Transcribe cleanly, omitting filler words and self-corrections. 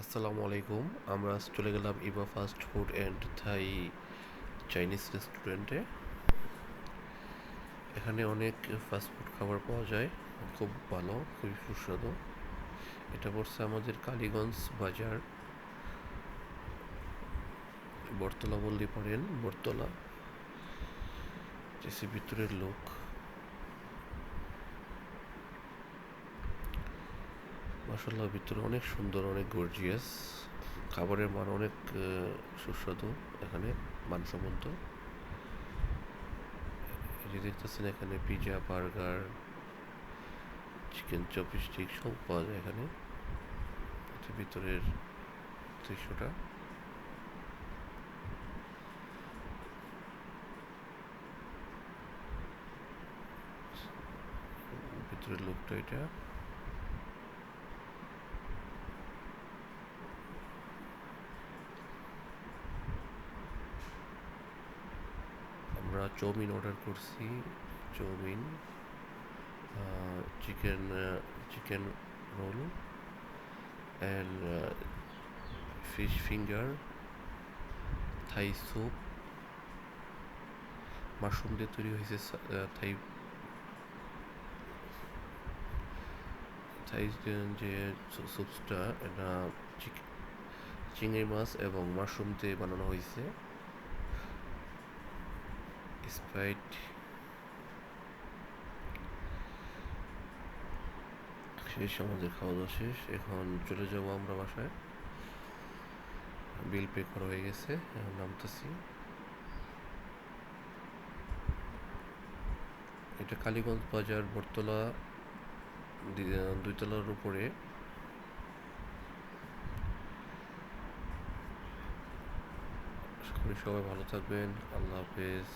আসসালামু আলাইকুম। আমরা আজ চলে গেলাম Eva fast food and Thai Chinese রেস্টুরেন্টে। এখানে অনেক ফাস্ট ফুড খাবার পাওয়া যায়, খুব ভালো, খুবই সুস্বাদু। এটা পড়ছে আমাদের কালীগঞ্জ বাজার, বটতলা বলতে পারেন, বটতলা। জেসি ভিতরের লোক। মাশাআল্লাহ, ভিতরে অনেক সুন্দর, অনেক গর্জিয়াস। খাবারের মান অনেক সুস্বাদু এখানে, মানসম্মত। এই যে দেখতেছেন, এখানে পিৎজা, বার্গার, চিকেন চপস্টিক সব পাওয়া যায় এখানে। এটা ভিতরের দৃশ্যটা। ভিতরের লোকটা এটা। আমরা চাউমিন অর্ডার করছি। Chowmein, chicken chicken roll and fish finger, Thai soup, mushroom দিয়ে তৈরি হয়েছে থাই থাই যে স্যুপটা, এটা চিংড়ি মাছ এবং মাশরুম দিয়ে বানানো হয়েছে। স্প্রাইট। শেষ, আমাদের খাওয়া দাওয়া শেষ। এখন চলে যাবো আমরা বাসায়। বিল পে করা হয়ে গেছে, এখন নামতেছি। এটা কালীগঞ্জ বাজার, বটতলা, দুই তলার উপরে। আশা করি সবাই ভালো থাকবেন। আল্লাহ হাফেজ।